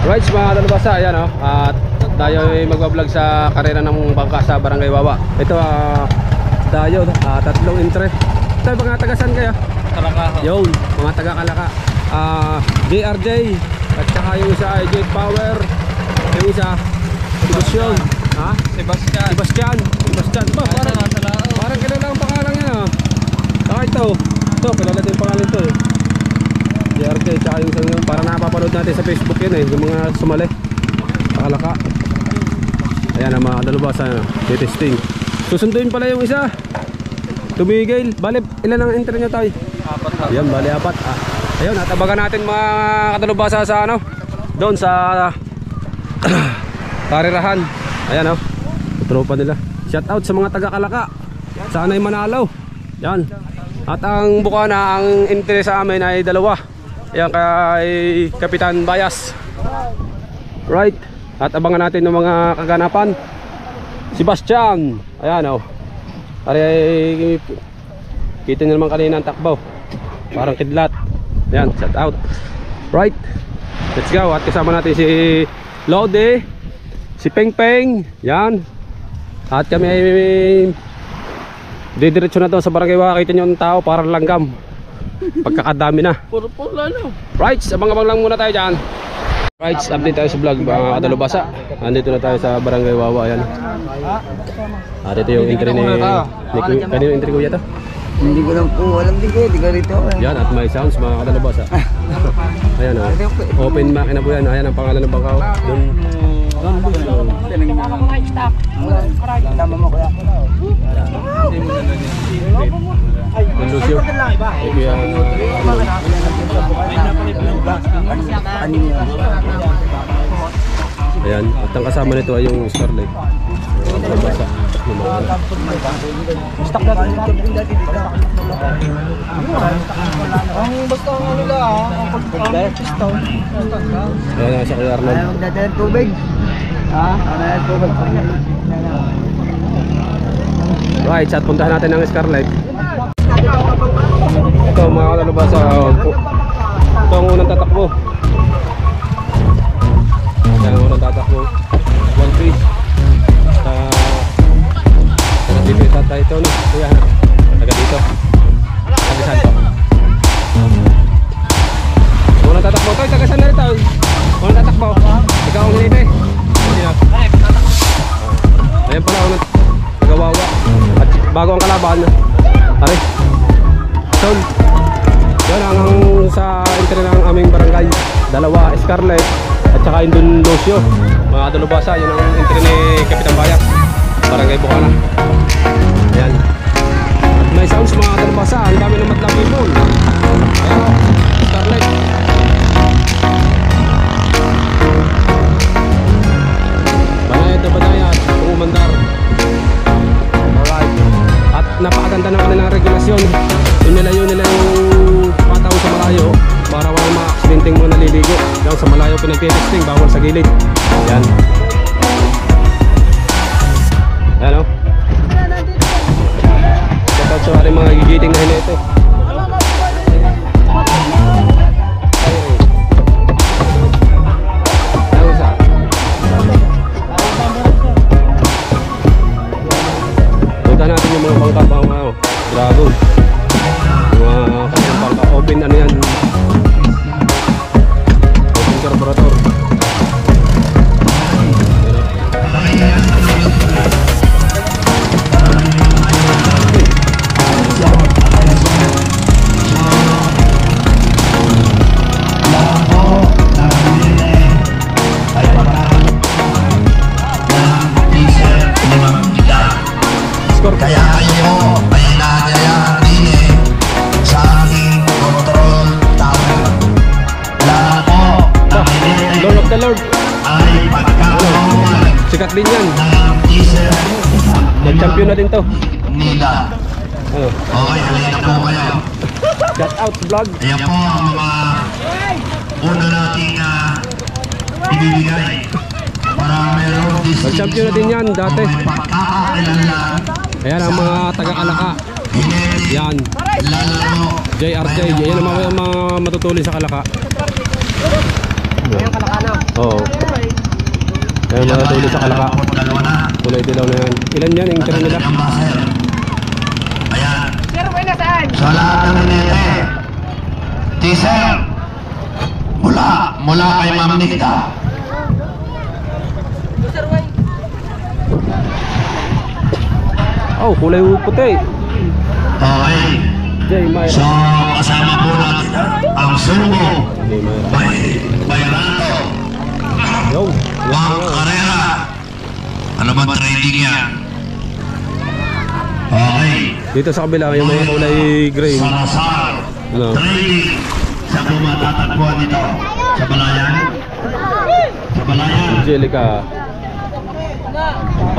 Right, mga dalubasa, ayan o. At tayo ay magbablog sa karera ng bangka sa Barangay Wawa. Ito tayo, tatlong entry. Ito, mga tagasan kayo? Kalaka. Yun, mga taga-Kalaka. JRJ, at saka yung isa ay J Power. Yung isa, Sebastian. Ha? Sebastian. Ba, parang kilala ang pangalan niya. Saka ito, kilala din yung pangalan ito eh. JRJ, tsaka yung isang yun. Parang napapanood natin sa Facebook yun eh. Yung mga sumali sa Kalaka. Ayan ang mga dalubasa, testing. Susunduin pala yung isa. Tumigil. Bali, ilan ang entry nyo tayo? 4. Ayan, bali 4. Ayun, natabagan natin mga kadalubasa sa ano, doon sa karirahan. Ayan o, tropa nila. Shout out sa mga taga Kalaka. Sana'y manalo. Yan. At ang bukana, ang entry sa amin ay 2. Ayan, kay Kapitan Bayas. Right. At abangan natin ng mga kaganapan. Sebastian. Ayan o. Ay, kita nyo naman kanina ang takbaw. Parang kidlat. Ayan, shout out. Right. Let's go. At kasama natin si Lode, si Peng Peng. Yan. At kami ay didiretso na to sa Barangay Wawa. Kita nyo ang tao, parang langgam. Pagkakadami na. Puro-puro lang. Right, abang-abang lang muna tayo dyan. Right, update tayo sa vlog mga kadalubasa. Andito na tayo sa Barangay Wawa. Ayan. At ito yung entry ni kanino entry ko yata? Hindi ko lang po alam din ko, di ka rito. Yan, at may sounds mga kadalubasa. Ayan o, open makina po yan. Ayan ang pangalan ng bangka. Doon. Tama mo kuya. Doon Lucio. Ayan, at ang kasama nito ay yung Starlight. Kadalubasa. Stock natin dati dito. Ang basta ang ano lang ang pag-pistol. Ayan, nasa Kuya Arnold. Ayaw magdadala ng tubig. Ha? Ano yung tubig? Right, at puntahan natin ang Starlight. Ito mga kadalubasa. Ito ang unang tatakbo. Ito ang unang tatakbo. One piece. Dito tatay ito no. Kuya, taga dito. Taga saan to? Unang tatakbo to, taga saan na rin to? Unang tatakbo. Ikaw ang hinite. Ayan pala unang taga Wawa. At bago ang kalaban. Ari. Son. Yan ang sa entry ng aming barangay. 2 Scarlet at saka yung dun Lucio. Mga dalubasa, yun ang entry ni Kapitan Bayas. Barangay Bukana. Ayan. At may sounds mga dalubasa. Ang dami ng madlang people. Ayan. Starlight. Banayad na banayad. Umandar. Alright. At napakaganda ng kanilang regulasyon. Inilayo nila yung patao sa malayo para walang mga aksidenteng mga naliligo. Yung sa malayo pinagtitesting, bawal sa gilid. Ayan. Ayan o. Shoutout sa ating mga gigiting na hinete. Punta natin yung mga bangka mga dragon. Yung mga bangka open ano yan. Open carburetor. Kaya kayo ay nangyayari sa aking control tower. Lahat po na Lord of the Lord. ay pagkakaroon Sikat din yan. ng teaser Nag-champion na din to. nila. Ano? Okay, halina po kayo. Shout out vlog. Ayan po ang mga una nating ibibigay para meron Nag-champion na din yan dati. may pagkakakilala. Ayan ang mga taga-Kalaka. Yan. Lalaro JRJ. Yan ang mga matutuloy sa Kalaka. Ayun, Kalaka na. Oo. Kaya matutulog sa kalaka. Dalawa na. Kulay dilaw na yan. Ilan yan yung intro nila? Yung baser. Ayan. Sir, may nasaan? Sa lahat ng inete. Teaser. Mula kay Ma'am Nita. Sir, may. Oh, kulay puti. Okay. Jay Myra. So, kasama po natin ang sumo. Jay Myra. Bayrato. Yo. Juan Carrera. Ano ba trading yan? Okay. Dito sa kabila yung mga kulay green. Salazar. Ano? Trading. Sa bumatatagpuan dito. Sa Balayan. Sa Balayan. Angelica.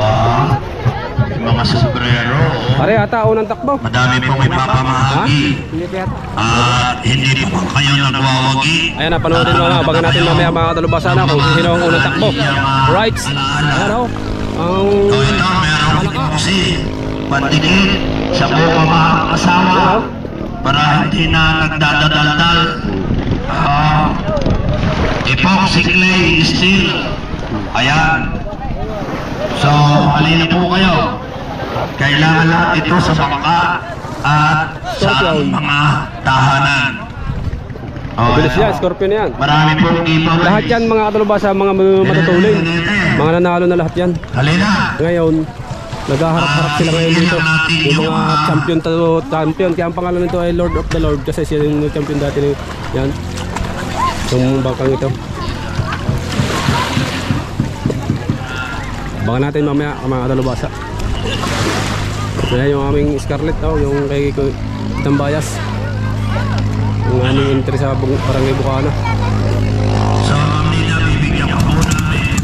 Ba? Mga sombrero. Pare ata unang takbo. Madami pong ipapamahagi. At hindi po kayo nagwawagi. Ayan na, panoodin mo na. Abangan natin mamaya mga talubasa na kung sino ang unang takbo. Right. Ayan o. Ang... So ito, meron epoxy. Pandikit sa buong mga asawa. Para hindi na nagdadadaldal. Epoxy clay steel. Ayan. So, halina po kayo. Kailangan lahat ito sa bangka at sa mga tahanan. Mabilis yan, Scorpion yan. Marami pong giveaway. Lahat yan mga katulubasa, mga matutuling. Mga nanalo na lahat yan. Halina. Ngayon, naghaharap-harap sila ngayon dito. Yung mga champion to champion. Kaya ang pangalan nito ay Lord of the Lord. Kasi siya yung champion dati. Yan. Yung bangkang ito. Baka natin mamaya mga kalubasa. Kaya yung aming Scarlett yung kay Tambayas. Yung aming entry sa Barangay Bukana. So, nila bibigyan ko po namin.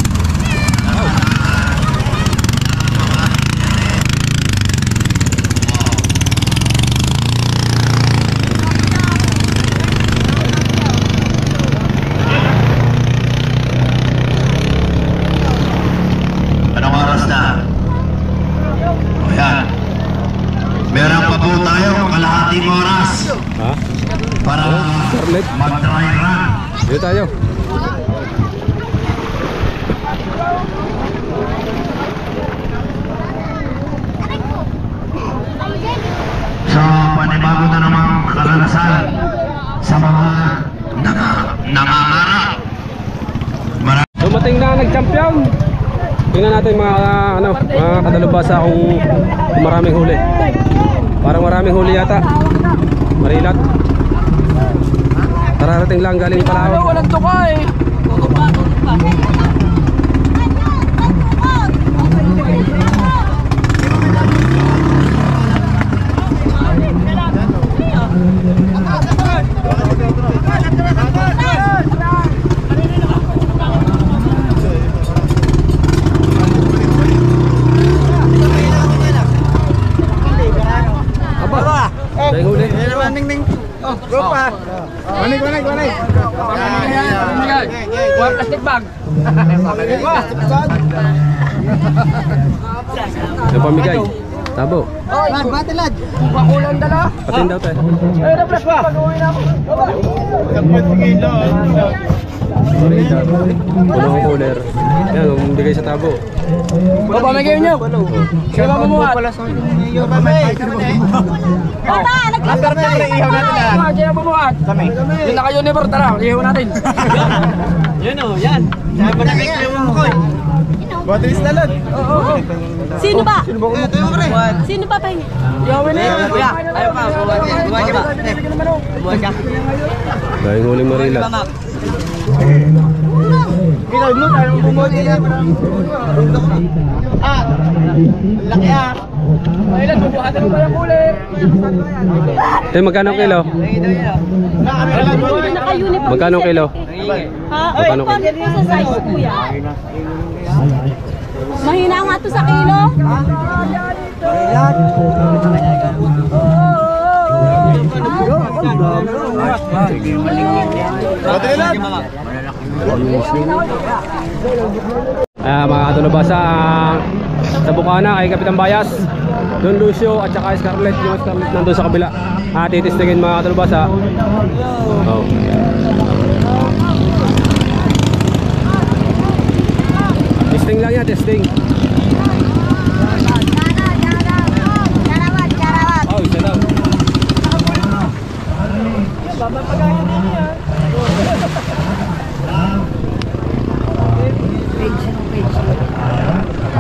Anong oras na? O yan. Meron pa po tayo kalahating oras Ha? para Scarlett. mag-dry run. Dito tayo. So, panibago na namang karanasan sa mga nangangarap. Dumating na nag-champion. Tingnan natin mga mga kadalubasa kung maraming huli. Parang maraming huli yata. Marilat. Tararating lang galing Palawan. Walang tuka eh. Aba, dahil huli. Oh, go pa. Wanig. One plastic bag. Yung pamigay. Tabo. Bati lad. Pakulang dala. Patin daw tayo. Ay, na-flash pa. Pag-uwi na ako. Puno ang cooler. Yan, bigay sa tabo. Baba, may kayo nyo. Kaya ba mamuhat? Baba, After na, ihaw natin lahat. Kaya mamuhat. Kami. Yun na kayo, Never. Tara, ihaw natin. Yan o, yan. Sabi na may kayo mo ko. Botilis na lang. Sino ba? Sino ba pahingi? Ihawin na yun. Kuya, ayaw pa. Buhay ka ba? Buhay ka. Dahil huling Marilat. Pinag mo, tayo bumodi na. Laki ah. Ayun, bubuhatan mo pa yung kulit. Magkano ang kilo? Naka-uniform. Magkano ang kilo? Ha? Magkano Konti po sa size, kuya. Mahina nga to sa kilo. Mga katulubasa sa Bukana kay Kapitan Bayas, Don Lucio at saka Scarlett. Yung Scarlett nandun sa kabila. Titistingin mga katulubasa. lang yan, testing. Oh, isa lang.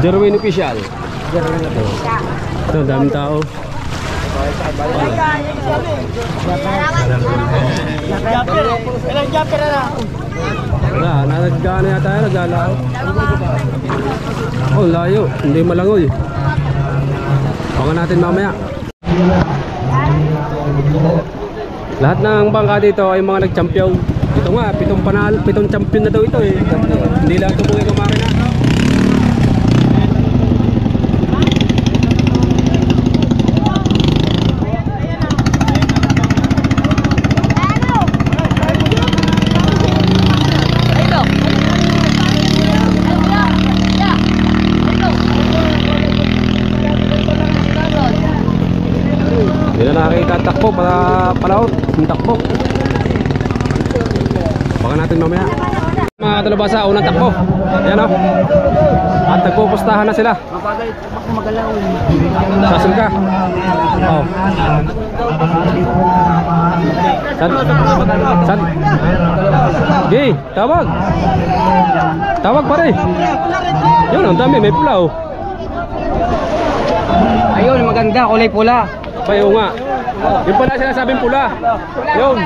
Jerwin Official. Ito, daming tao. Wala, nagana yata yan, naglalao. Oh, layo, hindi malangoy. Baka natin mamaya. Lahat ng bangka dito ay mga nag-champion. Ito nga, 7 champion na daw ito eh. Hindi lang ito buhay kumakina. Hindi na nakakita ang takbo para palaot yung takbo. Baka natin mamaya. Mga talabasa, unang takbo. Ayan o. At nagpupustahan na sila. Sasul ka. Oh. San? Gay, tawag. Tawag pare. Yun, ang dami, may pula oh. Ayun, maganda, kulay pula. Bayo nga. Yung pala sinasabing pula. Yung.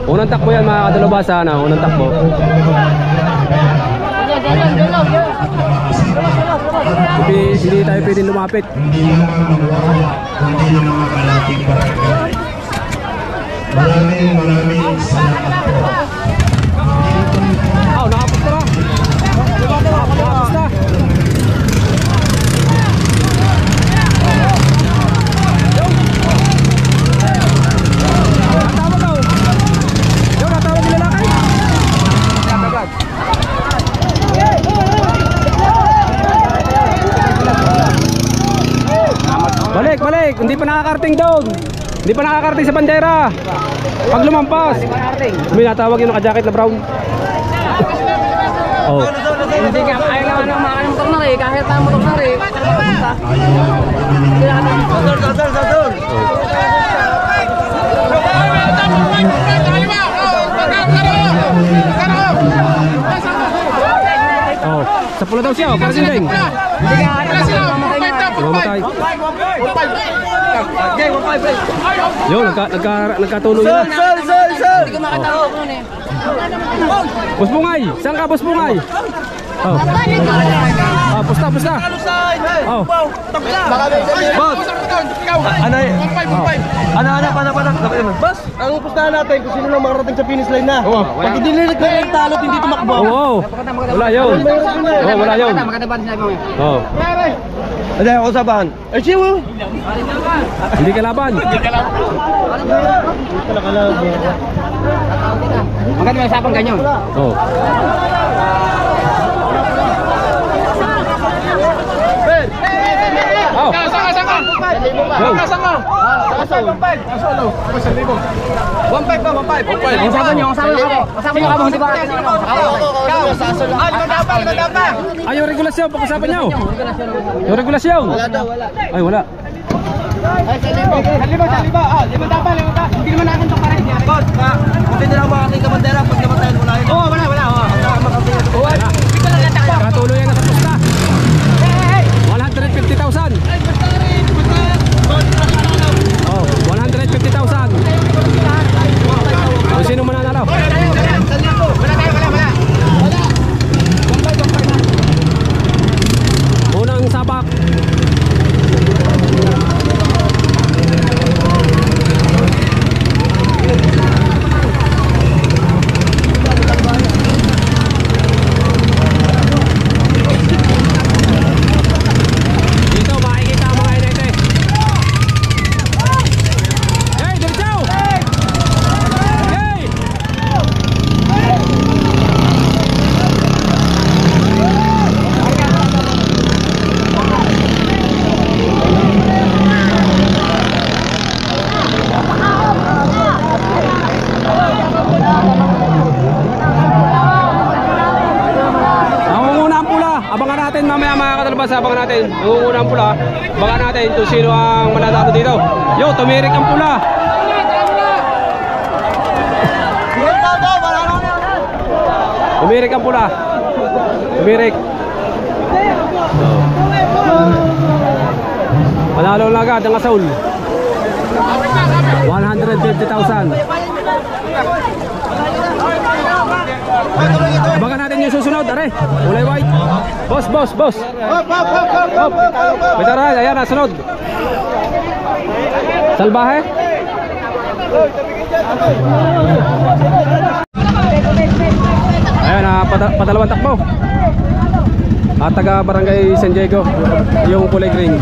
Unang takbo yan mga kadalubasa na. Unang takbo. Hindi tayo pwedeng lumapit. Hindi lang mga kalating barangay. Maraming salamat po. Oh, nakapusta na. Nakapusta. Natawag daw. Yung natawag yung lalaki. Balik, balik. Hindi pa nakakarating doon. Hindi pa nakakarating sa bandera. Pag lumampas. May natawag yung naka-jacket na brown. Oh. Hindi nga, ayaw naman ang mga motor na rin. Kahit ang motor na rin. Oh, sa pula daw siya, para sinding. Hindi nga, Mamatay. Yo, nagkatulong na. hindi ko makatawag nun eh. Boss Bungay, saan ka Boss Bungay? Oh. Ah, pusta. Oh. Boss. Ano? Boss, ang pustahan natin kung sino lang makarating sa finish line na. Pag hindi nila nagtalot, hindi tumakbo. Oo. Wala yun. Oh, wala yun. Maganda ba sinabi mo eh? Oh. Hindi ako sabahan. Ay, siya Hindi kalaban. Maganda may usapang ganyan. Oh. Oh. Yo. Ang sabi niyo ka mo, hindi ba? Ay, yung regulasyon, pag-usapan niyo. Yung regulasyon. Ay, wala. Hindi naman natin ito pares niya. Boss, kung hindi lang makating ka bandera, pag namatayan mo lang yun. Oo, wala. Katuloy yan na sa pusta. 150,000. Oh, 150,000. Kung sino mananalo? Unang sabak. Dito makikita Basa, abangan natin. Nangunguna ang pula. Abangan natin kung sino ang mananalo dito. Yo, tumirik ang pula. Tumirik ang pula. Tumirik. Panalo na agad ang asaul. 150,000. Abangan natin yung susunod, are. Kulay white. Boss. May tara, ayan, nasunod. Salbahe. Ayan, padalawang takbo. At taga Barangay San Diego, yung kulay green.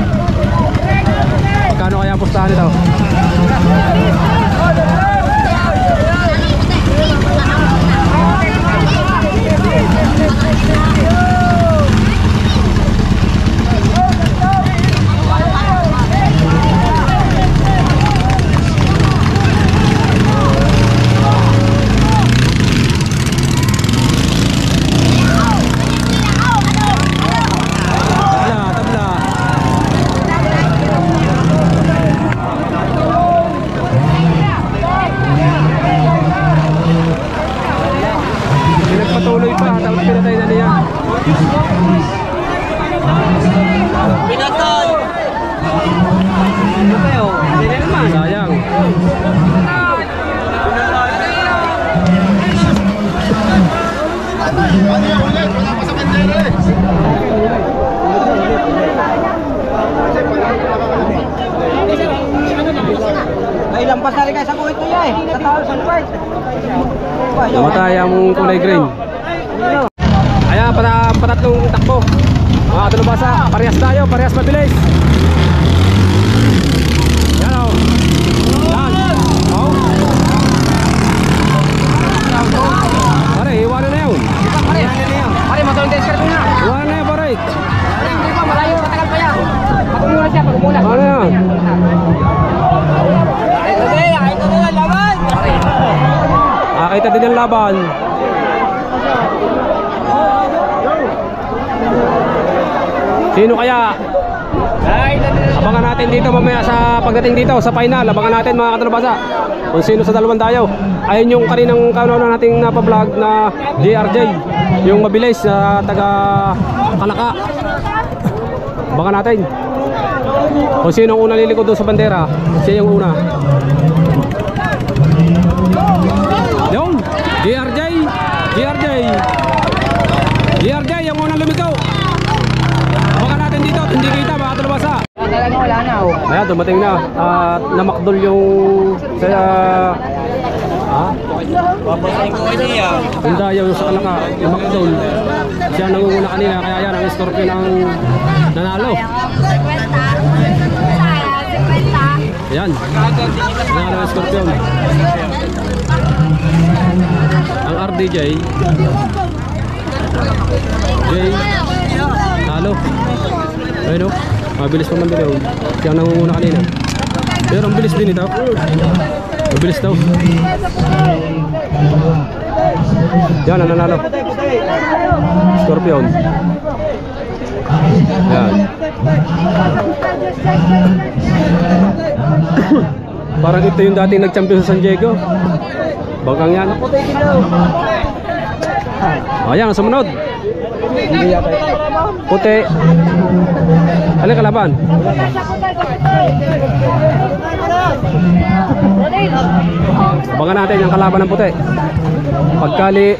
Magkano kaya ang pustahan nito? Patuloy pa, tapos pinatay na niya. Pinatay! Sayang. Ay, lampas na rin kayo sa kuwit niya eh. Sa tao, sa lugar. Namatay ang kulay green. Ayan, patatlong takbo. Mga tulubasa, parehas tayo, parehas mabilis. Yan o. Yan. O. Pare, iwanan na yun. Pare, matulong tayo sa na. Iwanan na yun, pare. Pare, hindi pa, malayo, matagal pa yan. Pag-umula siya, pag-umula. Ano yan? Ito na, laban! Nakita din ang laban. Sino kaya? Abangan natin dito mamaya sa pagdating dito sa final. Abangan natin mga katalabasa kung sino sa dalawan tayo. Ayun yung kaninang kauna nating napablog na JRJ, yung mabilis na taga Kalaka. Abangan natin kung sino ang unang lilikod doon sa bandera. Siya yung una. Yung JRJ yung unang lumigaw. Abangan natin dito, hindi kita baka tulabasa. Wala na oh. Ayan, dumating na. At namakdol yung sa Dayaw yung sa Kalaka, yung makdol. Siya nangunguna kanina, kaya yan ang Scorpion ang nanalo. Ayan, nanalo ang Scorpion. Ang RDJ talo. Ayun o, mabilis pa man din yun. Siya nangunguna kanina. Pero ang bilis din ito. Mabilis daw. Yan ang nanalo. Scorpion. Yan. Parang ito yung dating nag-champion sa San Diego. Bangkang yan. Ayan, ang sumunod. Puti. Ano yung kalaban? Abangan natin yung kalaban ng puti.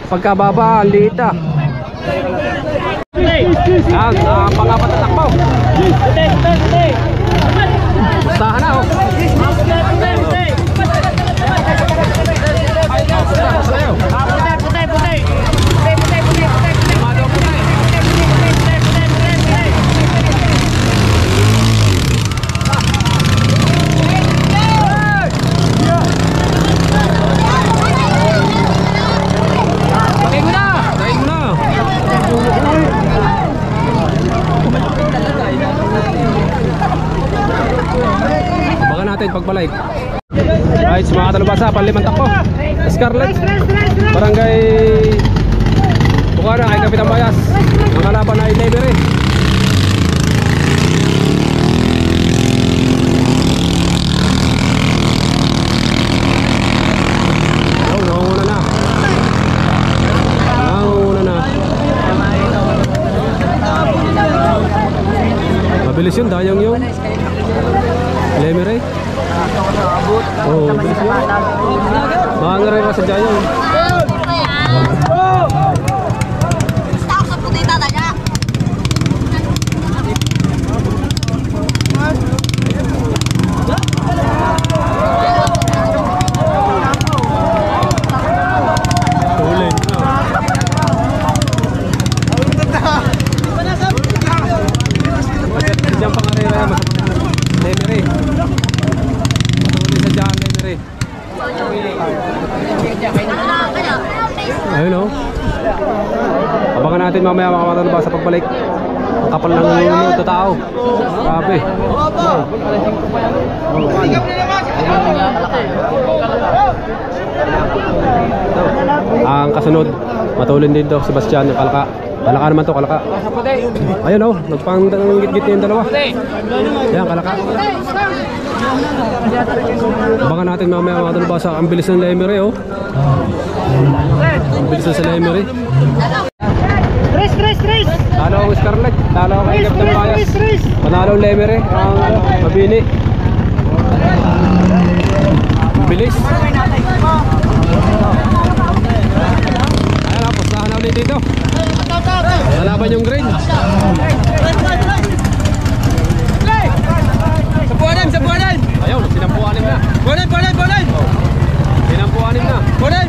Pagkababa, ang liit ah. Yan, pangapat na takbo. Bastahan na oh. Pagbalik. Right, mga katalabasa, panlimang takbo. Scarlett, Barangay Bukana, kay Kapitan Bayas. Ang kalaban ay Levery. Lemery. Oh, bilis mo. Mga ngarera sa dyan yun. Stop sa putita talaga. Tulin. Diyan pang ngarera yan. Lemery. Tulin sa dyan, Lemery. Ayun o. Abangan natin mamaya mga matataba sa pagbalik. Ang kapal ng ito tao. Grabe. Ang kasunod, matulin din to, Sebastian, yung kalaka. Kalaka naman to, kalaka. Ayun o, nagpanggit-git yung dalawa. Ayan, kalaka. Abangan natin mamaya mga matataba sa ang bilis ng Lemery o. Ang bilis na sa Lemery. Race! Talo ang Scarlett, talo ang Captain Mayas. Panalo ang Lemery, ang Mabini. Bilis. Ayan na, postahan na ulit dito. Nalaban yung green. Sabuanan! Ayaw, sinampuanin na. Bolen! Sinampuanin na. Bolen!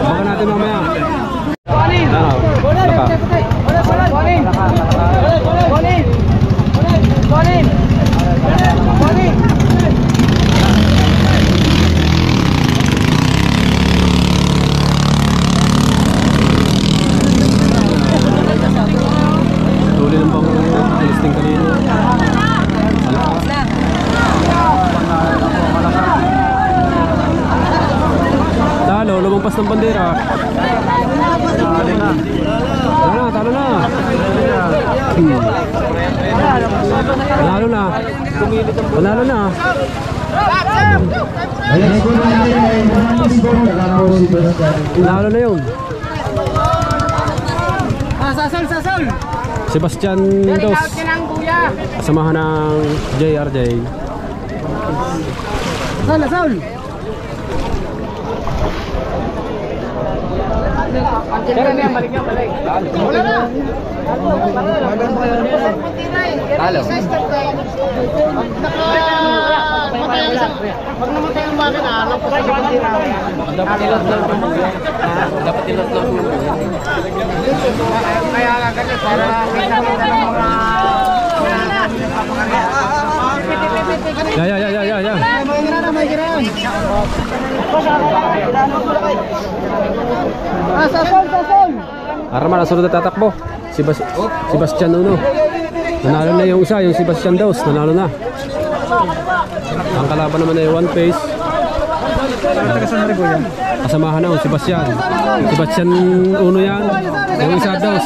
Abangan natin mamaya. Laka. Tuloy ng bang listing kanina. Talo, lumampas ng bandera. Talo na. Panalo na. Panalo na yun. Sasol! Sebastian Dos. Kasamahan ng JRJ. Sasol! Talo. Pag namatay ang makina, alam ko sa bandera. Dapat ilot-lot mo. Dapat ilot-lot mo. Kaya nga ganyan, para kita-kita ng mga... Ya. May gira. Sasol! Arman, ang sunod na tatakbo. Sebastian Uno. Nanalo na yung isa, yung Sebastian Dos. Nanalo na. Ang kalaban naman ay one pace. Kasamahan na yung Sebastian. Sebastian Uno yan. Yung isa Dos.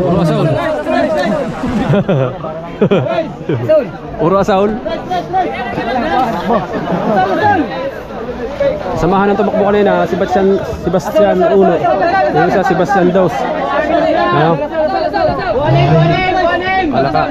Puro asaul. Puro asaul. Samahan ng tumakbo kanina, Sebastian Uno. Yung isa Sebastian Dos. Ano? Palaka.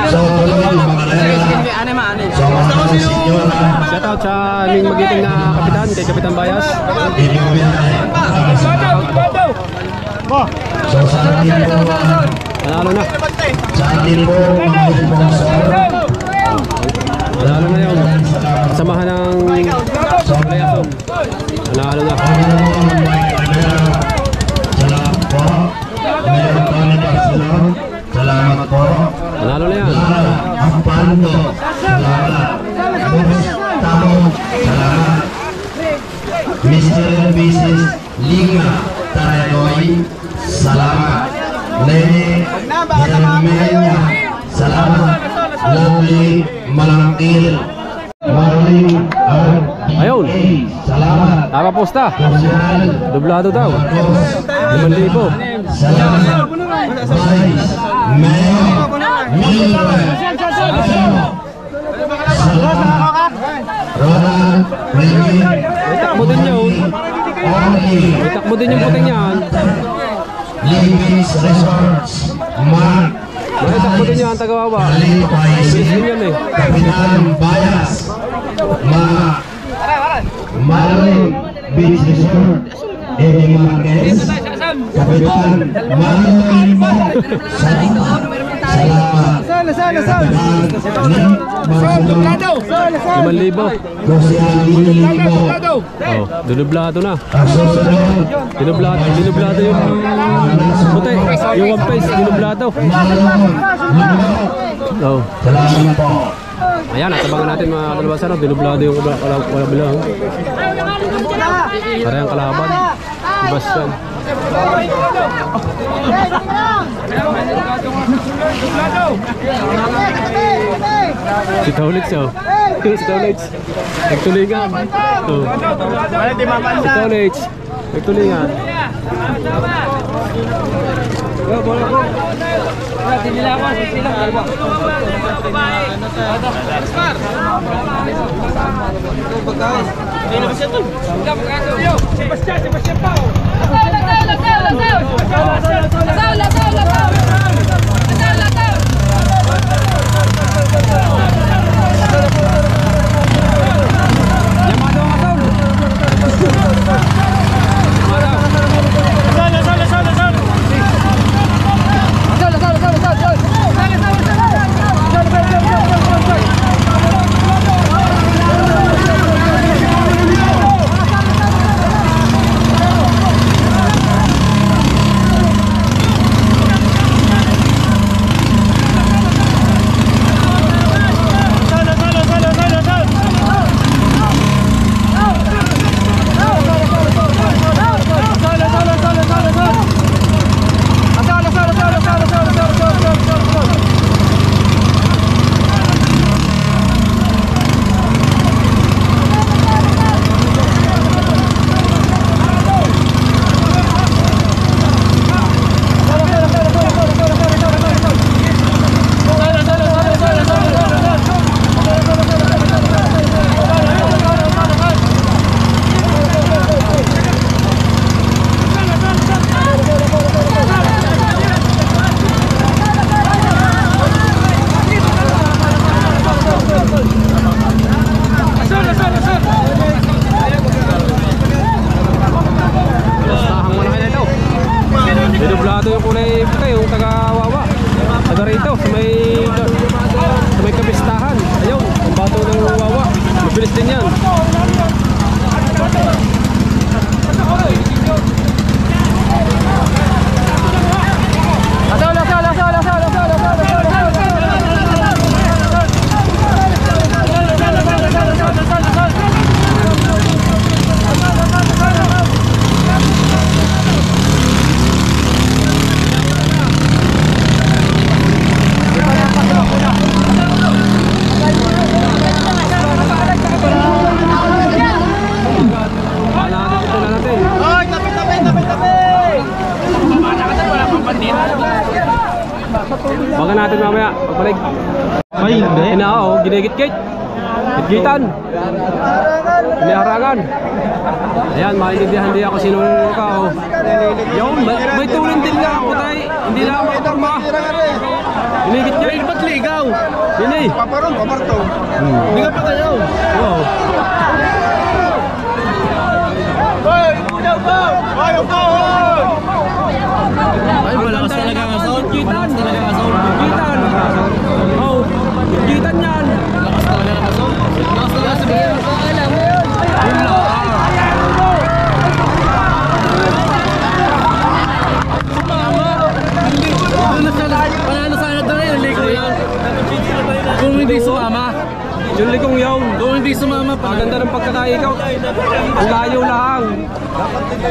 So, tuloy yung mga kalera. So, mga sinyora. Shoutout sa aming magiting na kapitan, kay Kapitan Bayas. So, sa atin po, Panalo na. sa atin po, mga sponsor. Panalo na yun. Kasamahan ng Sobriason. Panalo na. Salamat po. Meron po na Barcelona. Salamat po. Panalo na yan. Ang Pando. Salamat. Gustavo. Salamat. Mr. and Mrs. Liga Taragoy. Salamat. Lene Hermenia. Salamat. Lovely Malangkil. Marlene Ayun. Salamat. Nakaposta. National. Dublado daw. 5,000. Salamat. Vice Mayor Mildred. Salamat. Ronald Remin. May takbo din yun. Only. May takbo din yung puting yan. Livings Resorts. Mark. May takbo din yan, Tagawawa. Kalito Bilis din Paisi. yan eh. Kapitan Bayas. Marlon Beach Resort. Eddie Marquez. Kapitan Marlon. Salamat. Kapitan Nick Barcelona. 5,000. Josiah Lilibo. Oh, dinublado na. Ang susunod. Dinublado yung puti. Yung one face, dinublado. Marlon. Oh. Salamat po. Ayan, natabangan natin mga kalabasan. Dinublado yung wala bilang. Parehang kalaban. Sebastian. Si Taulits oh. Si Taulits. Nagtulingan. Oh. Si Taulits. Nagtulingan. Dinublado yung kulay puti, yung taga-Wawa. Taga rito, sa may kapistahan. Ayun, ang bato ng Wawa. Mabilis din yan. Baka natin mamaya, pagbalik. Ay, hindi. Inao, ginigit-git. Gitgitan. Iniharangan. Ayan, maintindihan din ako sino ka. Yung, may tulin din nga ako tayo. Hindi na ako makuturma. Inigit niya. Ay, ba't ligaw? Yun eh. Paparong, paparto. Hindi ka pa tayo. Wow. Hoy! Udaw po! Hoy! Udaw! Ay, malakas talaga ang sound. Malakas talaga ang sound. Gitan. Oh. Gitan yan. Malakas talaga ang sound. Malakas talaga sa bigyan. Alam mo yun. Panalo sana doon yung ligo yan. Kung hindi sumama. Yung likong yaw. Kung hindi sumama, Paganda ng pagkakaikot. Ang layo lang.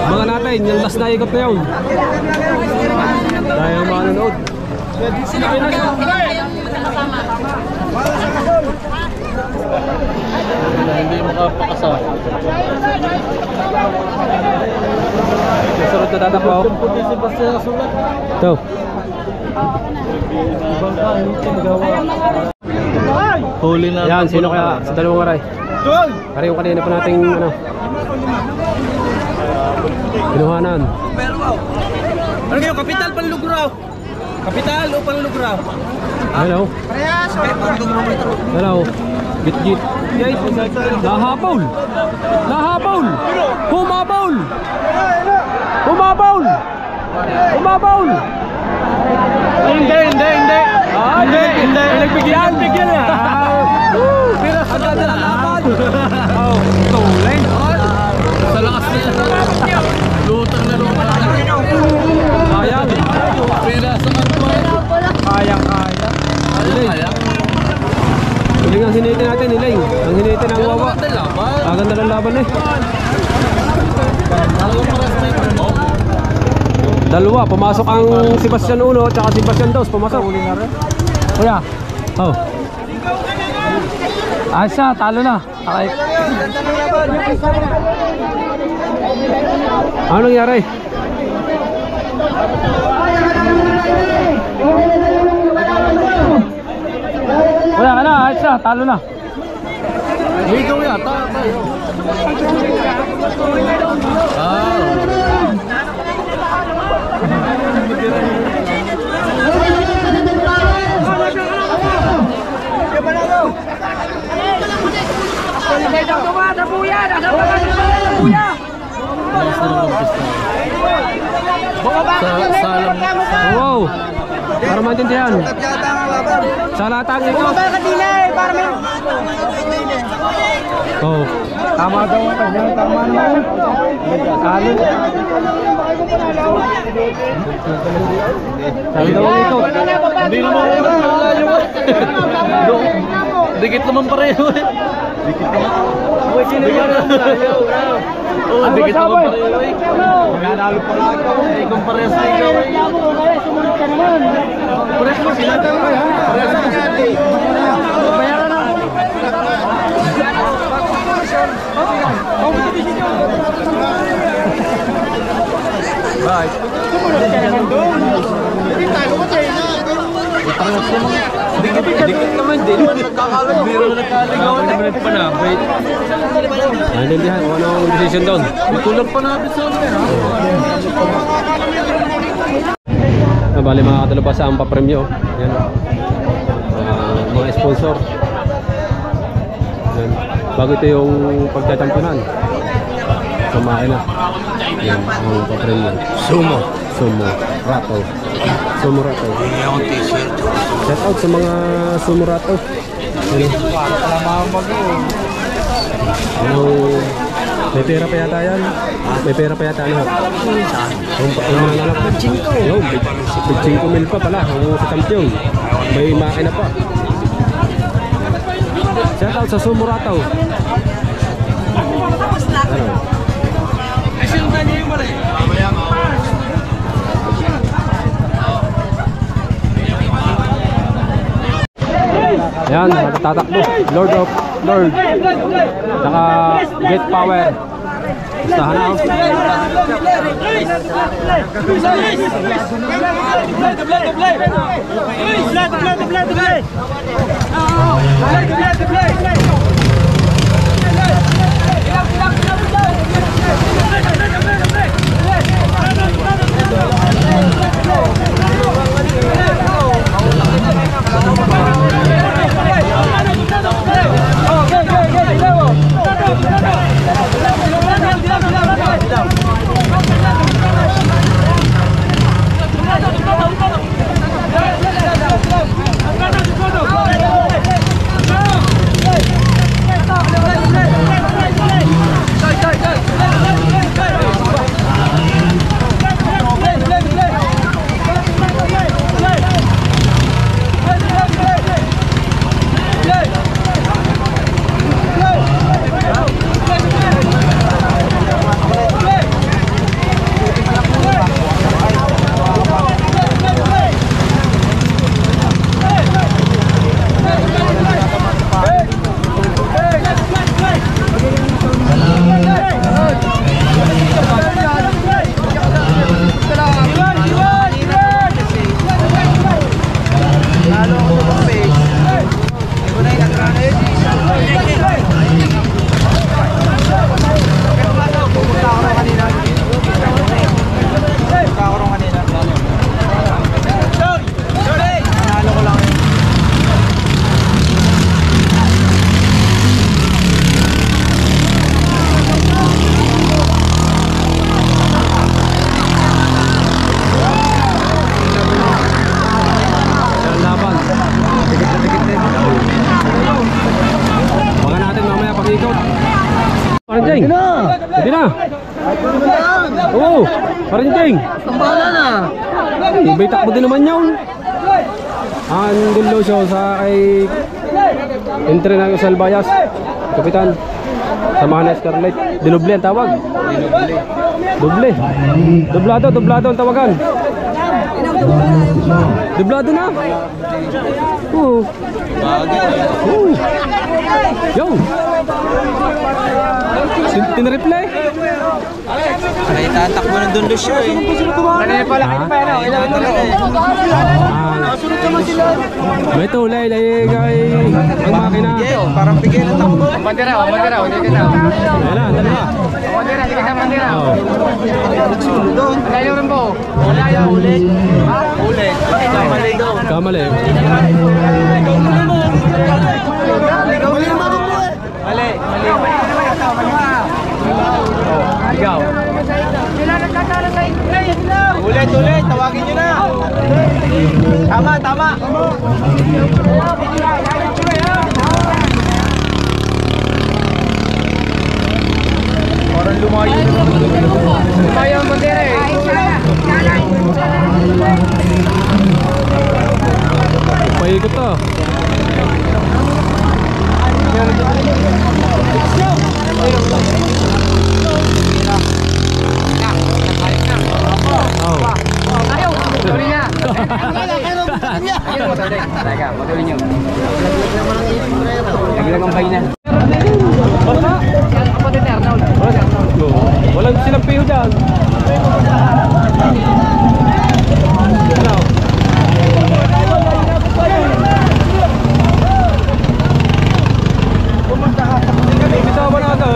Mga natin, yung last na ikot na yun. Kaya manonood. hindi makapakasama. Susunod na tatakbo. Ito. Huli na. Yan, sino kaya sa dalawang aray? Tol! Aray yung kanina pa nating ano. Pinuhanan. Ano kayo? Kapital Panlugraw? Kapital o Panlugraw? Hello. Hello. Git-git. Nahapaul. Nahapaul. Humapaul. Humapaul. Humapaul. Hindi. Hindi. Nagbigyan. Bigyan na. Pero sa dadala laban. Oh, tuloy. Sa lakas nila. Lutang na lutang. Sayang. Pila sa kanto. Kayang-kaya. Kaya. Hiling ang hinitin natin, hiling. Ang hinitin ang wawa. Aganda ng laban eh. Dalawa, pumasok ang Sebastian 1 at saka Sebastian 2, pumasok. Kuya. Oh. Asya, talo na. Okay. Ano nangyari? Kuya ka na, Asya, talo na. Ligaw yata tayo. Wow. Para maintindihan. Sa latang ito. Oh. Tama daw ang kanya. Tama naman. Talo. Talo daw ito. Hindi naman malayo. Dikit naman pareho eh. Dikit naman. Dikit naman pareho. Oo, dikit naman pareho eh. Magandalo pa lang ikaw. Ikaw parehas na ikaw eh. Pares mo sila daw ha. Pares mo sila. Bayaran na. Right. Dikit naman din. Nagkakalag. Biro na nagkaligaw. Naminit pa na. Wait. Maintindihan kung ano ang decision doon. Itulang pa natin sa amin. Bali mga katalabasa ang papremyo. Yan. Mga sponsor. Yan. Bago ito yung pagtatampunan. Kumain na. Yan ang papremyo. Sumo Rato. Sumo Rato. Shout out sa mga Sumo Rato. Ano, may pera pa yata yan. May pera pa yata ano. Yung mga anak. Yung 5,000 pa pala. Ang sa kampiyon. May makina pa. Shout out sa Sumo Rato. Ano? Ayan, tatakbo. Lord of Lord. Saka Get Power. Gustahan na ako. Parinting. Hindi na. Oo, Parinting. Tambala na. Ibay takbo din naman yun. Ang dulo siya sa kay entry ng Salbayas. Kapitan. Samahan na Scarlett. Dinuble ang tawag. Doble. Doblado ang tawagan. Doblado na. Oo. Yo. Tinreplay. Ay, tatakbo ng Don Lucio eh. Kanina pala, Ha? pa yan. Ilan talaga eh. May tulay dahil kay ang makina. Parang bigay ng takbo. Bandera, hindi ka na. Ayan na, dalawa. Bandera, hindi ka na bandera. Oo. Layo rin po. Layo, ulit. Ha? Ulit. Kamali daw. Kamali. Mali. Ikaw. Ulit, tawagin nyo na. Tama. Parang lumayo. Lumayo ang bandera eh. Paikot to. Tuloy na. Teka, matuloy nyo. Naglang ang bayi na. Basta. Walang sinampiho dyan. Ano? Bitaw ba na ito?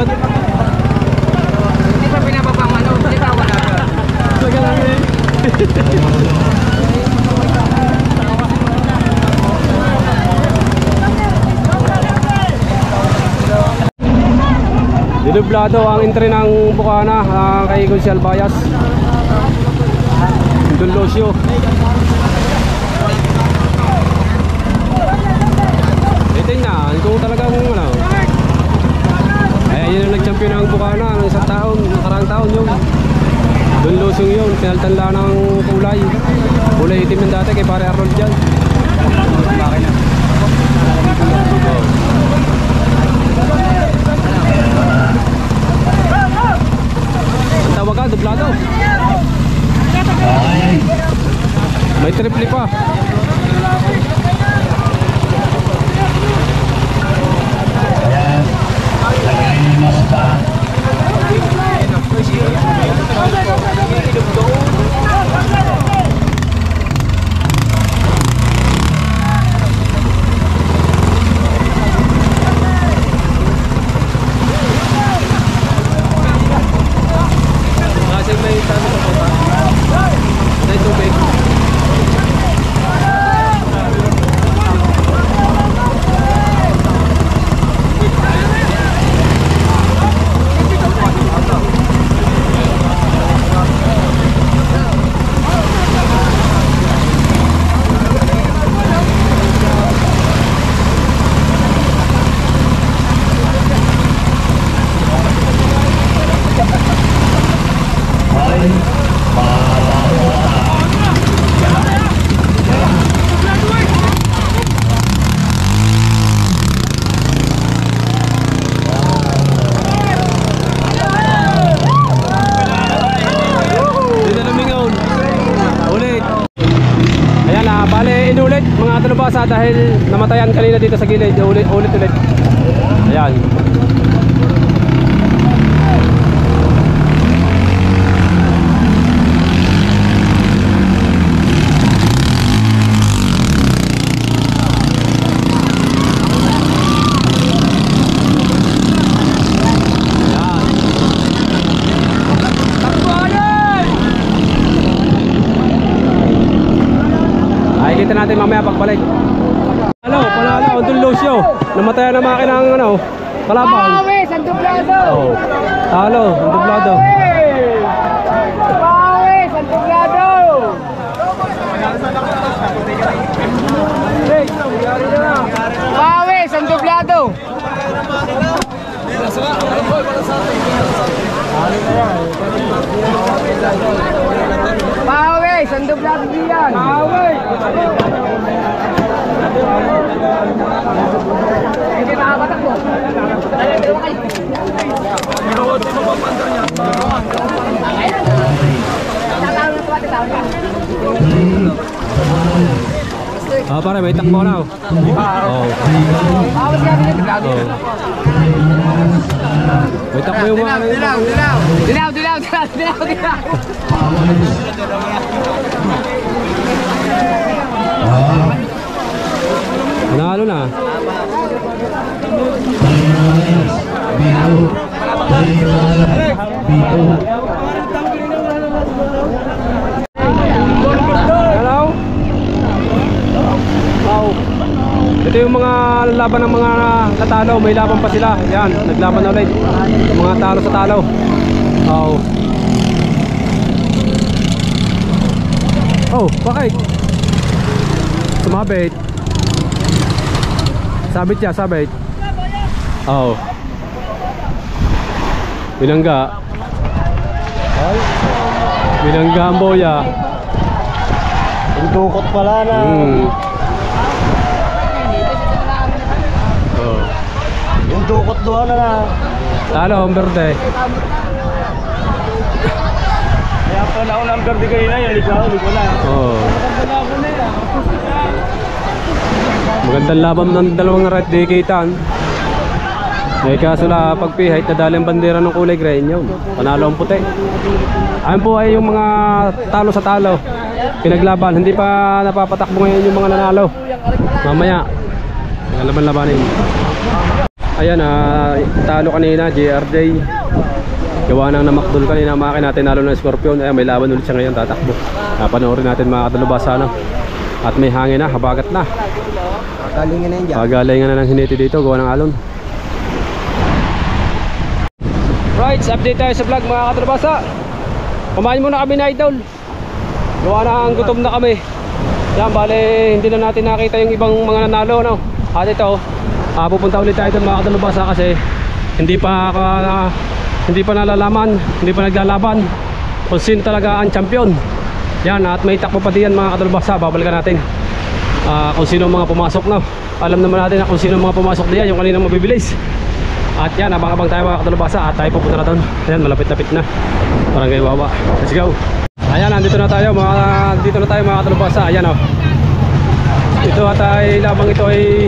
Hindi pa pinapapang ano, hindi pa wala ka. Dinublado ang entry ng Bukana kay Gonzal Bayas. Don Lucio. Tingnan kung talagang ano. Yun ang nag-champion ng Bukana ng isang taon, nakarang taon yun. Don Lucio yun, pinaltanla ng kulay. Kulay itim yung dati kay pare Arnold dyan. Makina. Ang tawagan, dublado. May triple pa. Inulit mga talubasa dahil namatayan kanina dito sa gilid. Ulit. Ayan. Kita natin mamaya pagbalik. Panalo, Don Lucio. Namatayan na makina ng ano, kalaban. Pawis, ang dublado. Oh. Talo, ang dublado. Pawis, ang dublado. Pawis, ang dublado. Pawe, sando vlog diyan. Pawe. Hindi makakatakbo. Pare, may takbo na. Oh. May takbo yung mga Dilaw. Nanalo na. Hello? Wow. Ito yung mga laban ng mga natalo. May laban pa sila. Yan, naglaban na ulit. Mga talo sa talo. Wow. Oh, bakit? Sumabit. Sabit siya, sabit. Oh. Binangga. Binangga ang boya. Yung tukot pala na. Oh. Yung tukot doon na. Talo, ang berde. Kaya pala ako ng gardi kanina, yung ligaw na. Oh. Magandang laban ng dalawang red dikitan. Eh kaso na pagpihait na dali ang bandera ng kulay green yun. Panalo ang puti. Ayun po ay yung mga talo sa talo. Pinaglaban, hindi pa napapatakbo ngayon yung mga nanalo. Mamaya laban-labanin. Ayan, talo kanina JRJ. Gawa nang namakdol kanina makin natin, nalo ng Scorpion. Ayan, may laban ulit siya ngayon, tatakbo. Panoorin natin mga kadalubasa na. At may hangin na, habagat na. Galingan na yun dyan. Pagalingan na ng hiniti dito, gawa ng alon. Right, update tayo sa vlog mga kadalubasa. Kumain muna kami na idol. Gawa na ang gutom na kami. Yan, bale hindi na natin nakita yung ibang mga nanalo, no? At ito, pupunta ulit tayo doon mga kadalubasa kasi hindi pa nalalaman, hindi pa naglalaban kung sino talaga ang champion. Yan, at may takbo pa diyan mga kadalubasa. Babalikan natin kung sino mga pumasok na. Alam naman natin na kung sino mga pumasok diyan, yung kaninang mabibilis. At yan, abang-abang tayo mga kadalubasa. At tayo pupunta na doon. Ayan, malapit-lapit na. Barangay Wawa. Let's go. Ayan, nandito na tayo mga kadalubasa. Ayan o. Ito at ay labang ito ay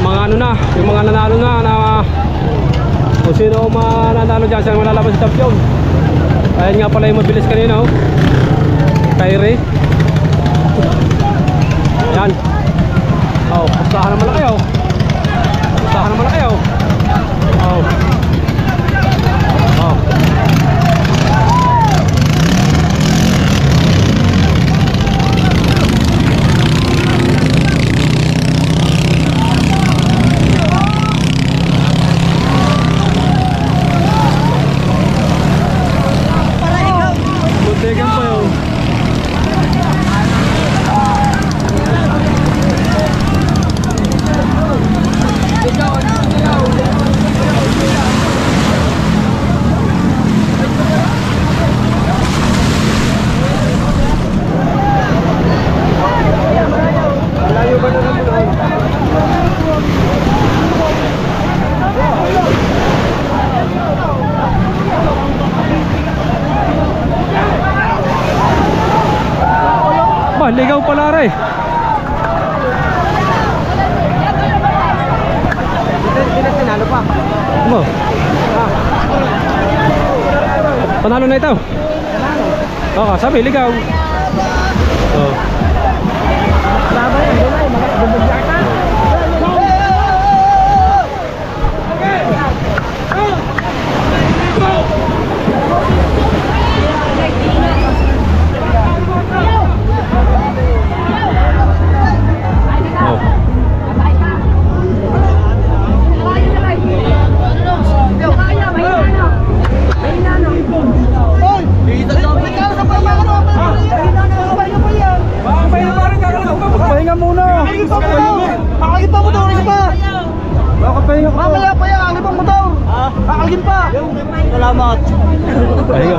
mga ano na, yung mga nanalo na kung sino mananalo dyan, siyang malalaban sa champion. Ayan nga pala yung mabilis kanina oh. Kyrie. Yan. Oh, pustahan naman na kayo. Pustahan naman na kayo. Oh. Oh. Muntikan pa yun. Ligaw pala rin. Tinalo pa. Ano? Panalo na ito. Oo, sabi ligaw. Oh. Laban yan, doon ay mga bubugyan ka. Algin pa! Salamat! Pahinga.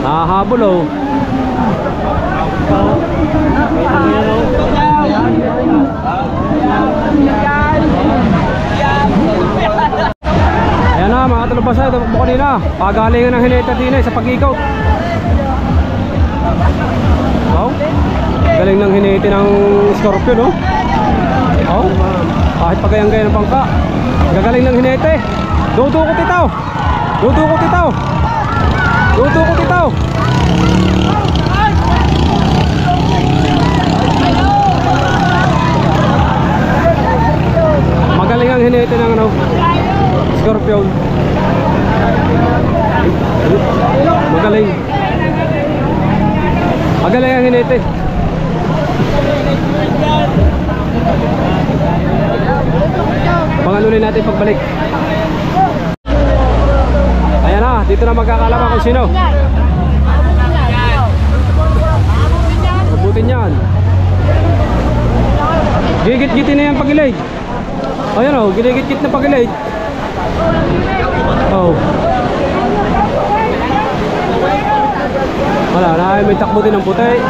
Nahahabol oh. Ayan na mga talabasa, ito po kanina. Pagalingan ng hineta din sa pag-ikaw. Wow. Galing ng hinete ng Scorpio no. Oh. Kahit pagayang-gaya ng pangka. Gagaling ng hinete. Dudukot itaw. Dudukot itaw. Dudukot itaw. Magaling ang hinete ng ano, Scorpion. Magaling. Magaling ang hinete. Pangalunin natin pagbalik. Ayan na, dito na magkakalaman kung sino. Mabutin yan. Gigit-gitin na yan pag-ilig. Ayan o, ginigit-git na pag-ilig. Oh. Wala na, may takbo din ng puti.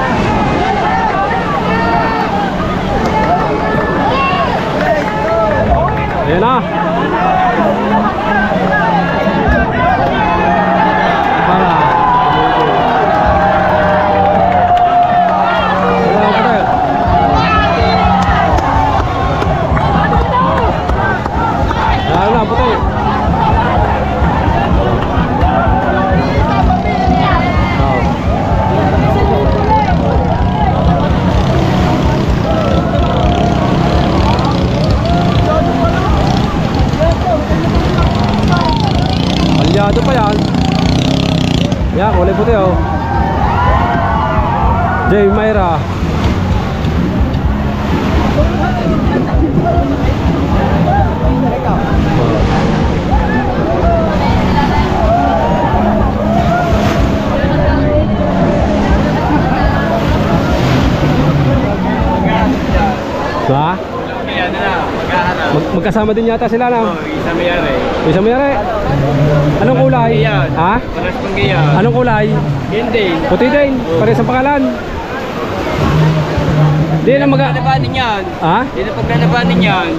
Ayan na. Para. Ayan na, puti. Malyado pa yan. Yan, kulay puti oh. J. Mayra. Ba? Magkasama din yata sila na. Isa mayari. Isa mayari. Anong kulay? Ha? Paras panggiyan. Anong kulay? Hindi. Puti din. Pares ang pangalan. Di na Paglalabanin yan. Ha? Hindi na paglalabanin yan.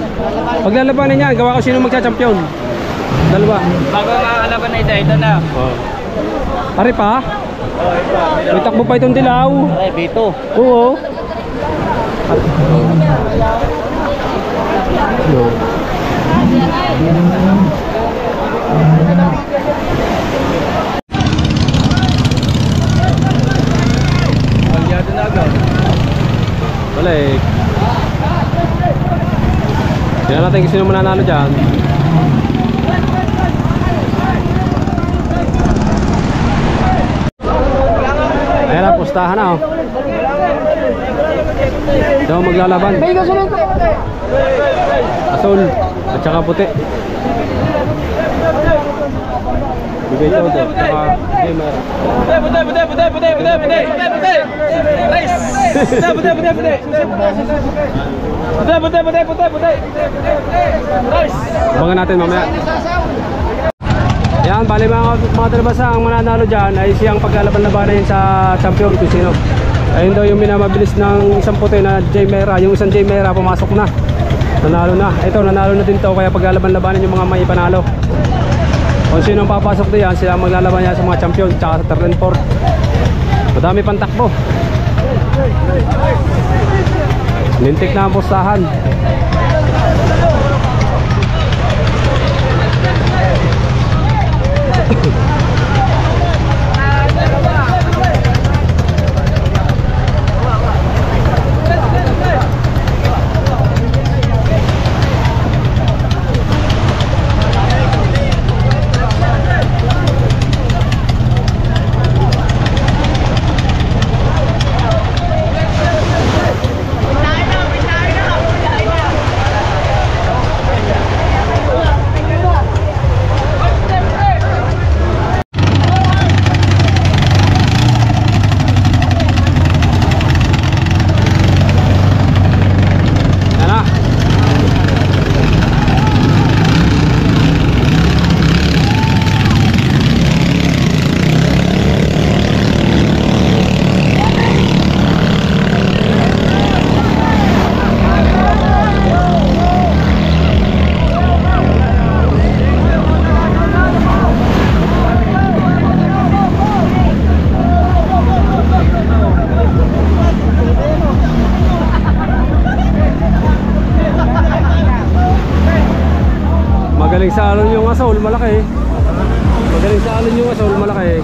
Paglalabanin niya, gawa ko sino magcha-champion. Dalawa. Bago makakalaban na ito na. Oh. Pare pa? May takbo pa itong dilaw. Ay, Bito. Oo. No. Palyado na agad. Balik. Tingnan natin kung sino mananalo dyan. Ayan na, pustahan na oh. Ito maglalaban. Asul at saka puti. Bigay ito ito. Saka gamer. Puti. Race. Puti. Race. Abangan natin mamaya. Yan, bali mga talabasa, ang mananalo dyan ay siyang paglalaban-labanan sa champion kung sino. Ayun daw yung minamabilis ng isang puti na J. Mera. Yung isang J. Mera pumasok na. Nanalo na. Ito, nanalo na din to. Kaya paglalaban-labanan yung mga may panalo. Kung sino ang papasok diyan, sila maglalaban niya sa mga champion tsaka sa Terren Port. Madami pang takbo. Lintik na ang postahan. Magaling sa alon yung asol, malaki. Magaling sa alon yung asol, malaki.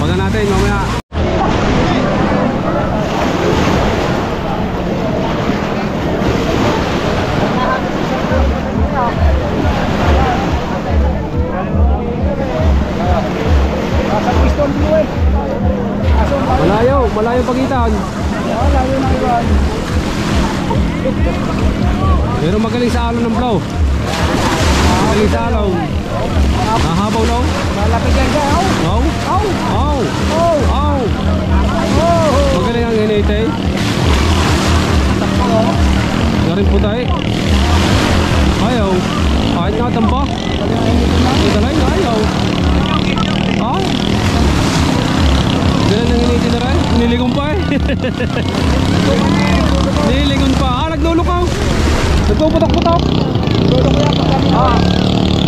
Pagka natin mamaya. Malayo pagitan. Malayo na iwan. Pero magaling sa alon ng blow. Magaling sa alon. Nahabaw no? Malapit yan siya. No? Magaling ang hinete. Garing po tayo. Ayaw. Kahit nga tamba. Ito lang ayaw. Ganun ang hinete na rin. Niligon pa eh. Niligon pa. Naglulukaw. Nagpuputok-putok.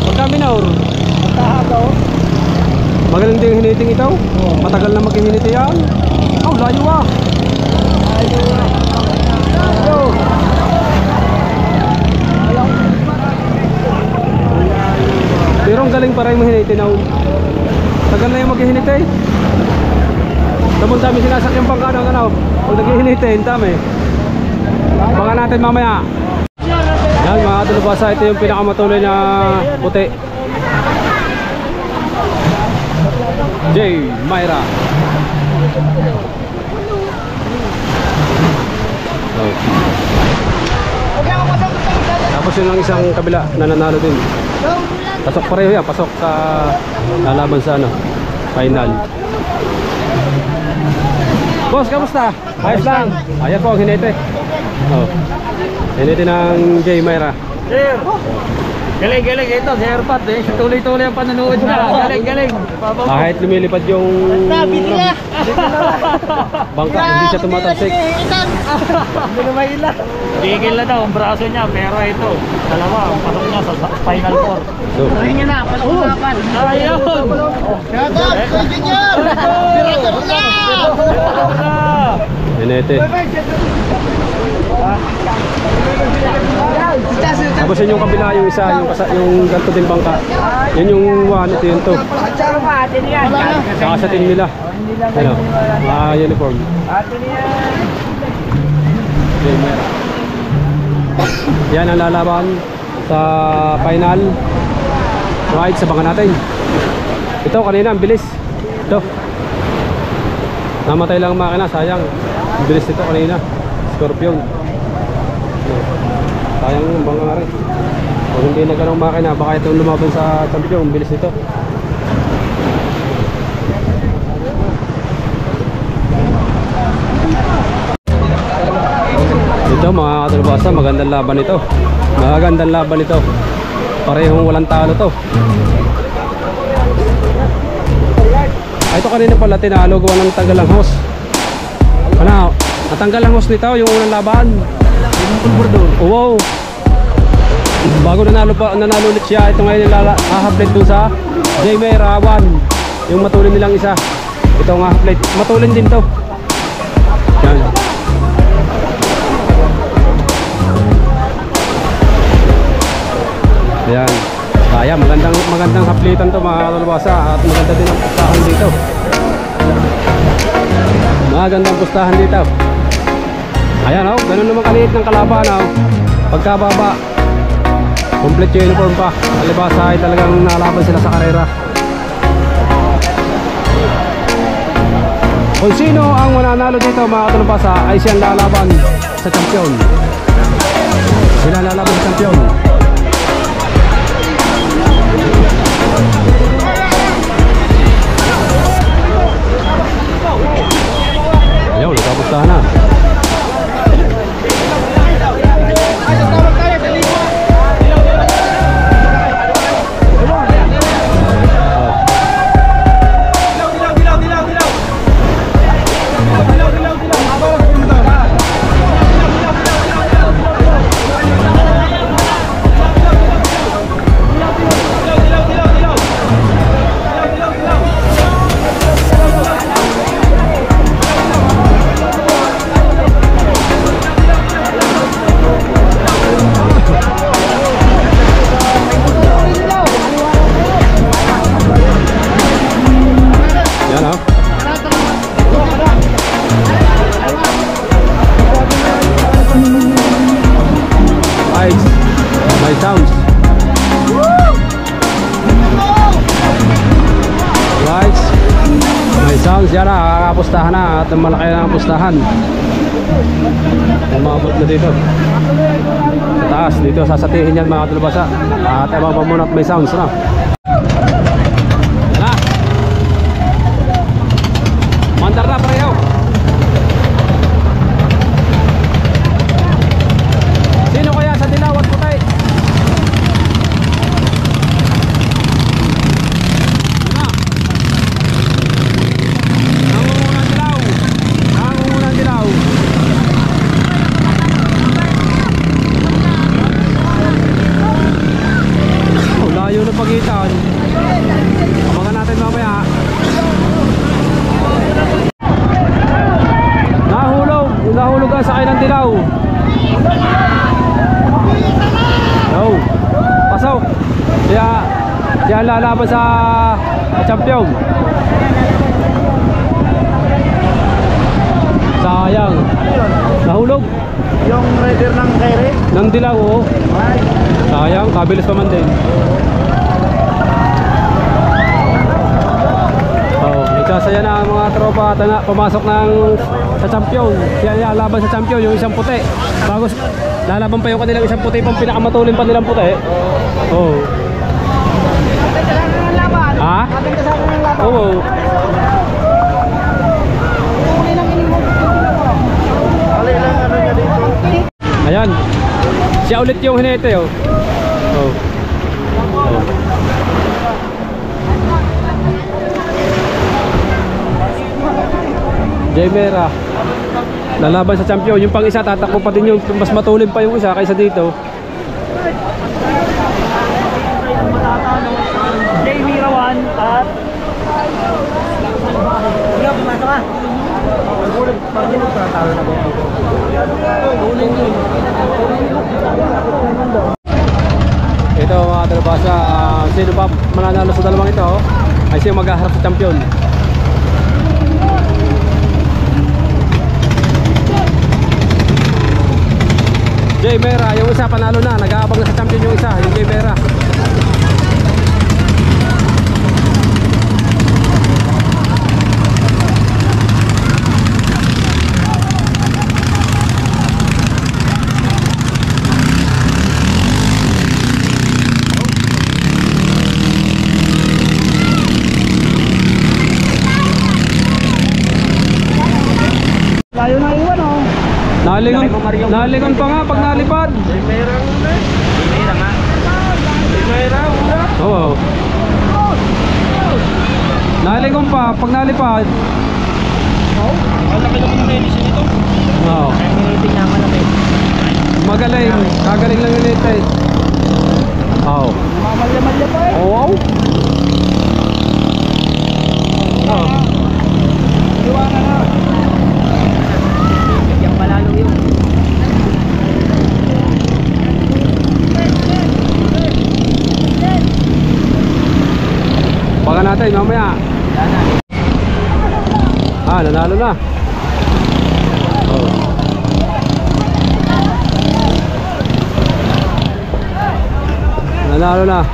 Pagka minaur. Magaling din hiniting ito. Matagal na maghihiniti yan. Layo ah. Pero ang galing pa rin mahiniti na. Tagal na yung maghihiniti. Tapos dami sinasakyan pang ano. Pag naghihiniti, dami. Baka natin mamaya. Yan mga tulubasa, ito yung pinakamatuloy na puti. J. Myra. Tapos yun ang isang kabila na nanalo din. Pasok pareho yan, pasok sa lalaban sa ano, final. Boss, kamusta? Ayos lang. Ayan po ang hinete. Hinete ng J. Myra. Sir! Galing ito, Sir Pat eh. Tuloy-tuloy ang panonood na. Galing. Kahit lumilipad yung bangka, hindi siya tumatalsik. Hindi na may ilan. Tigil na daw ang braso niya, pero ito, dalawa, ang pasok niya sa Final Four. Ayun niya na, pag-usapan. Ayun! Shut up! Junior! Pirator na! Hinete. Tapos yun yung kabila, yung isa, yung ganito din bangka. Yun yung 1, ito yung 2. Saka sa team nila. Ano? Uniform. Yan ang lalaban sa final. Right, sabangan natin. Ito kanina, ang bilis. Ito. Namatay lang ang makina, sayang. Ang bilis nito kanina. Scorpion. Sayang yung bangka rin. Kung hindi na ganong makina, baka itong lumaban sa champion. Ang bilis nito. Ito mga katulubasa, magandang laban ito. Magandang laban ito. Parehong walang talo to. Ito kanina pala tinalo, gawa ng tanggal ang host. Ano? Natanggal ang host nito, yung unang laban. Wow. Bago nanalo ulit siya. Ito ngayon yung half-plate dun sa J. Myra 1. Yung matulin nilang isa. Ito ang half-plate. Matulin din to. Yan. Ayan. Kaya magandang haplitan to mga kalabasa. At maganda din ang pustahan dito. Magandang pustahan dito. Ayan oh, ganun naman kaliit ng kalaban oh. Pagkababa, complete yung uniform pa. Kalabasa ay talagang nalaban sila sa karera. Kung sino ang mananalo dito mga kalabasa ay siyang lalaban sa champion. Sila lalaban sa champion. Ayaw, nagkapustahan na. Sounds yan na, kakapustahan na at malaki na ang pustahan. Umabot na dito sa taas, dito sasatihin yan mga tulbasa. At ebang pa muna at may sounds na. Yan na. Mandar na pareho. Sino kaya sa dilaw at puti? Pagitan. Abangan natin mamaya. Nahulog ang sakay ng dilaw. Oh, pasok. Siya lalaban sa champion. Sayang. Nahulog. Yung rider ng Kairi? Ng dilaw, oh. Sayang, kabilis pa man din. Saya na ang mga tropa at pumasok ng sa champion. Siya laban sa champion, yung isang puti. Bago lalaban pa yung kanilang isang puti, pang pinakamatulin pa nilang puti. Oh. Ha? Oo. Ayan. Siya ulit yung hinete, oh. Oh. Oh. Jaymera lalaban sa champion. Yung pang isa tatakbo pa din yung mas matulin pa yung isa kaysa dito. Jaymera 1 at ito mga talabasa, sino pa mananalo sa dalawang ito ay siyang maghaharap sa champion. Jaymera, yung isa panalo na, nag-aabang na sa champion yung isa, yung Jaymera. Layo na iwan, oh. Nalingon pa nga pag nalipad. Jaymera una. Jaymera nga. Jaymera una. Oo. Nalingon pa pag nalipad. Ang laki naman ng medicine nito. Oo. Ang naman na medicine. Magaling. Kagaling lang ulit eh. Oo. Mamalya-malya pa eh. Oo. Oo. Iwanan na. Yung palalo yun. Baka natin mamaya. Ah, nanalo na. Oh. Nanalo na.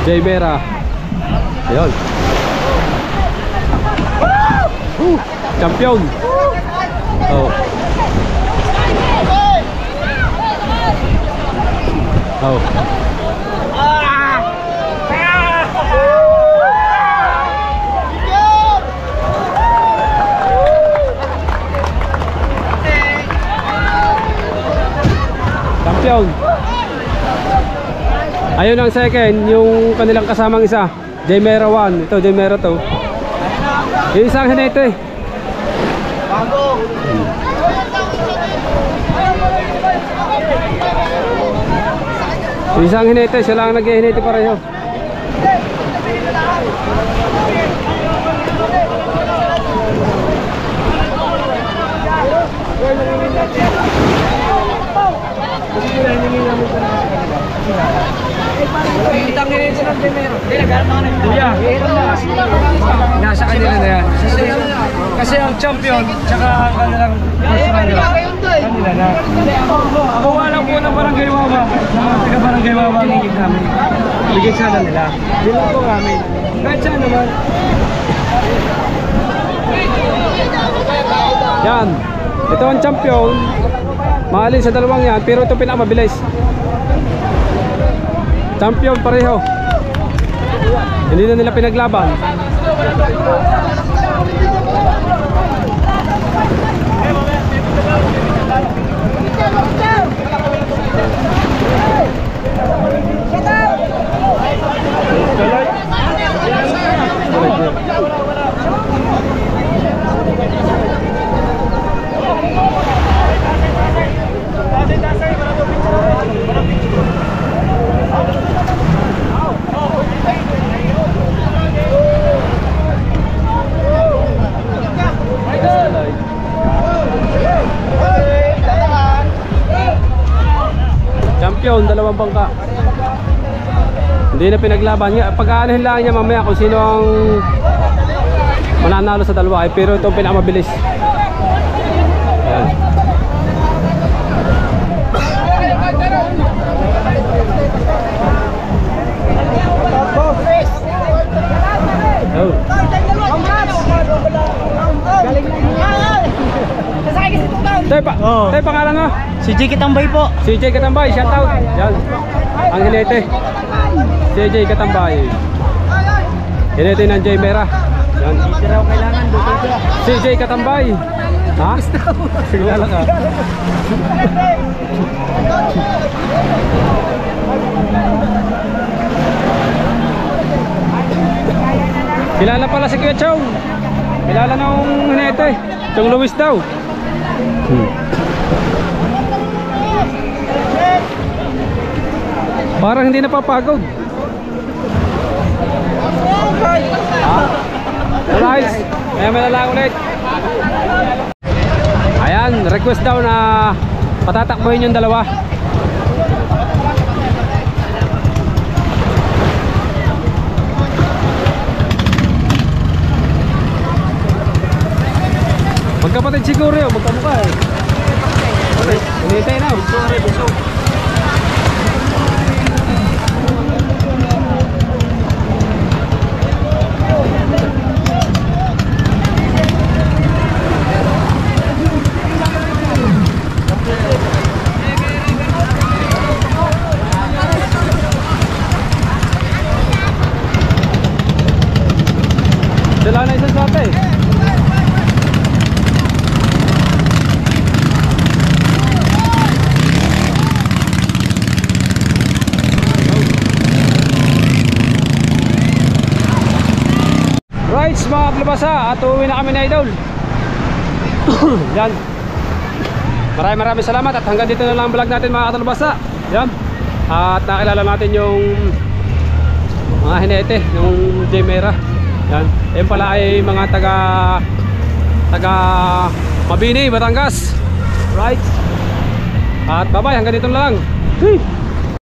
Jaymera. Ayun. Champion. Oh. Oh. Champion. Ayun ang second, yung kanilang kasamang isa, Jaymera 1. Ito, Jaymera 2. Yung isang hinete. bago. Yung isang hinete, siya lang nag-hinete pareho. Kasi kailangan namin sa kanila. Itangin sila ng Jemero. Kuya, nasa kanila na yan. Kasi ang champion, tsaka ang kanilang kanila na. Kuha lang po ng Barangay Wawa. Taga Barangay Wawa ang higit namin. Higit sana nila. Hindi lang po kami. Kahit saan naman. Yan. Ito ang champion. Mahalin sa dalawang yan, pero ito pinakamabilis. Champion pareho. Hindi na nila pinaglaban. Champion, dalawang bangka. Hindi na pinaglaban nga. Pag-aanahin lang niya mamaya kung sino ang mananalo sa dalawa. Pero ito ang pinakamabilis. Ayan. Oh. Tayo pangalan mo? Si J. Katambay po. Si J. Katambay, shout out. Yan. Ang hinete. Si J. Katambay. Hinete ng J. Mera. Yan. Kailangan doon. Si J. Katambay. Ha? Kilala ka. Kilala pala si Kuya Chong. Kilala nung hinete. Chong Luis daw. Parang hindi napapagod. Alright, may lang ulit. Ayan, request daw na patatakbohin yung dalawa. Magkapatid siguro yun, magkamukha eh. Hinihintay na. Dala na isang sate. Right, mga kalabasa, at uuwi na kami na idol. Yan. Maraming salamat at hanggang dito na lang ang vlog natin mga kalabasa. Yan. At nakilala natin yung mga hinete ng Jemera. Yan. Yan pala ay mga taga Mabini, Batangas. Right. At bye bye, hanggang dito na lang.